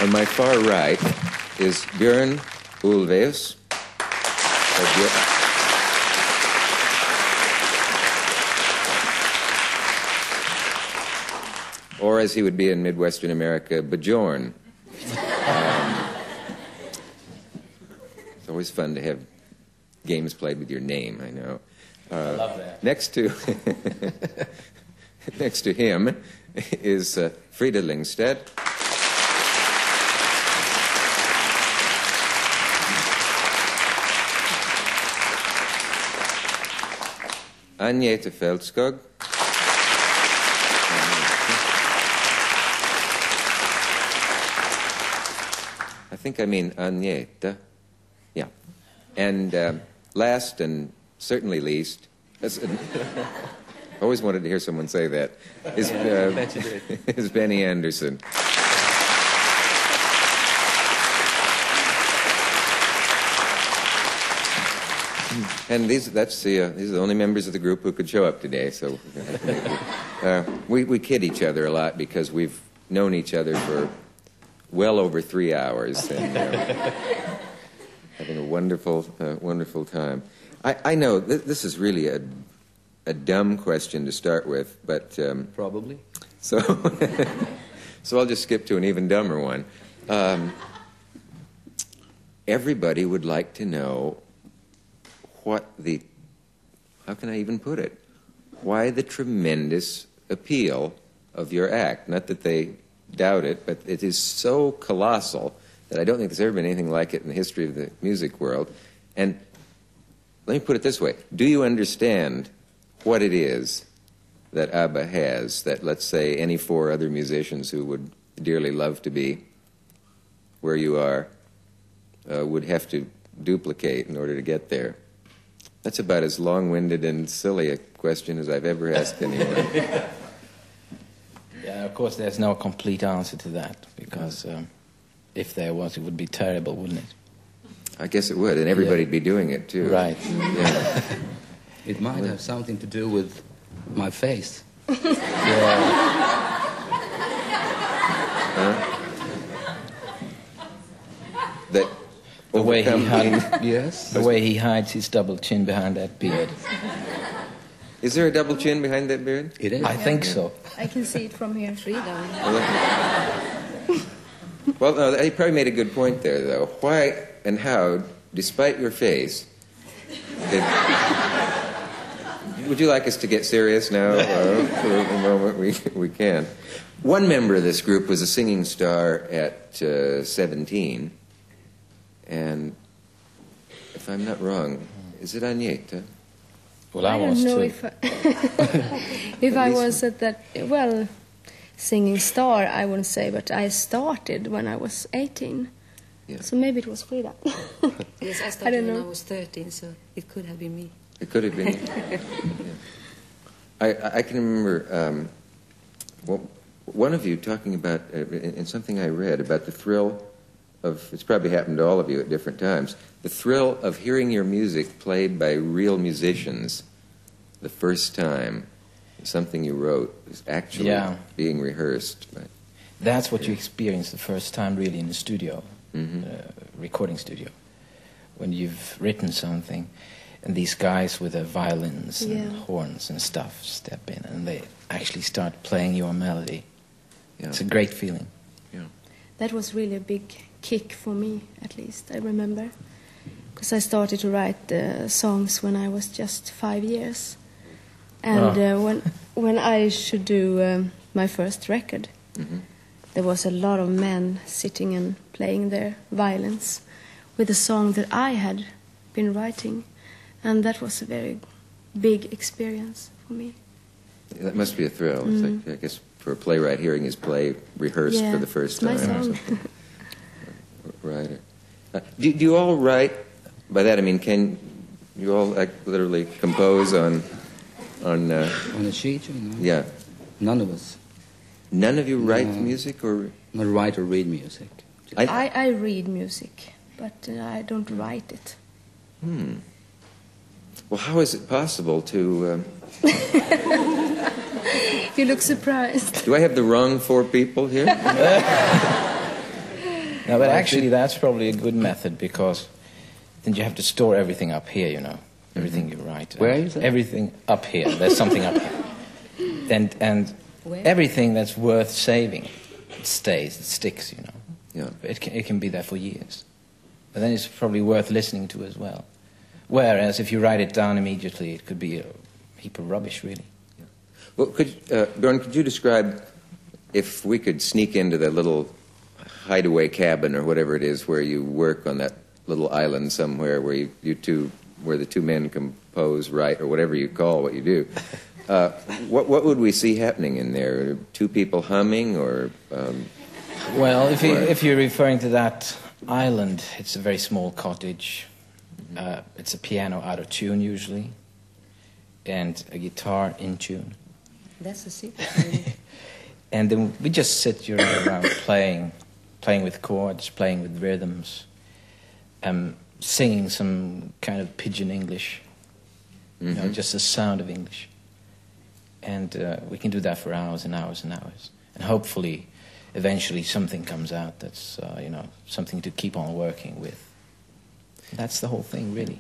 On my far right is Björn Ulvaeus. Or as he would be in Midwestern America, Bjorn. It's always fun to have games played with your name, I know. I love that. Next to him is Frida Lingstedt. Agneta Feldskog. I think I mean Agneta. Yeah. And last and certainly least, I always wanted to hear someone say that, is Benny Anderson. And these are the only members of the group who could show up today. So we kid each other a lot because we've known each other for well over 3 hours and having a wonderful time. I know this is really a dumb question to start with, but probably. So I'll just skip to an even dumber one. Everybody would like to know how can I even put it? Why the tremendous appeal of your act? Not that they doubt it, but it is so colossal that I don't think there's ever been anything like it in the history of the music world. And let me put it this way. Do you understand what it is that ABBA has that, let's say, any 4 other musicians who would dearly love to be where you are would have to duplicate in order to get there? That's about as long-winded and silly a question as I've ever asked anyone. Yeah, of course, there's no complete answer to that, because if there was, it would be terrible, wouldn't it? I guess it would, and everybody'd be doing it, too. Right. Yeah. It might have something to do with my face. That the way he hides, yes. The way he hides his double chin behind that beard. Is there a double chin behind that beard? It is. I think so. I can see it from here. Frida. Well, no, he probably made a good point there, though. Why and how, despite your face, would you like us to get serious now? For the moment we can. One member of this group was a singing star at 17. And if I'm not wrong, is it Agneta? Well, I was don't know too. if I was at that, well, singing star, I wouldn't say, but I started when I was 18. Yeah. So maybe it was Frida. Yes, I started when I was 13, so it could have been me. It could have been. Yeah. I can remember one of you talking about, in something I read, about the thrill of, it's probably happened to all of you at different times, the thrill of hearing your music played by real musicians the first time. Something you wrote is actually being rehearsed. Right? That's what you experience the first time really in the studio, recording studio, when you've written something and these guys with their violins and horns and stuff step in and they actually start playing your melody. Yeah. It's a great feeling. Yeah. That was really a big kick for me, at least, I remember. Because I started to write songs when I was just 5 years. And when I should do my first record, there was a lot of men sitting and playing their violins with a song that I had been writing. And that was a very big experience for me. That must be a thrill. It's like, I guess, for a playwright hearing his play rehearsed for the first time. My song. Or something. Writer. Do you all write? By that I mean, can you all literally compose on a sheet? You know? Yeah. None of us. None of you write music, or not write or read music. I read music, but I don't write it. Well, how is it possible to... You look surprised. Do I have the wrong 4 people here? No, but actually that's probably a good method, because then you have to store everything up here, you know, everything you write. Where is it? Everything up here. There's something up here. And everything that's worth saving, it stays, it sticks, you know. Yeah. It can be there for years. But then it's probably worth listening to as well. Whereas if you write it down immediately, it could be a heap of rubbish, really. Yeah. Well, Bjorn, could you describe, if we could sneak into the little hideaway cabin or whatever it is where you work on that little island somewhere where where the two men compose, write, or whatever you call what you do, what would we see happening in there? Two people humming, or? Well, if you're referring to that island, it's a very small cottage. It's a piano out of tune usually, and a guitar in tune. That's the secret, really. And then we just sit around playing with chords, playing with rhythms, singing some kind of pidgin English, you know, just the sound of English. And we can do that for hours and hours and hours. And hopefully, eventually something comes out that's, you know, something to keep on working with. That's the whole thing, really.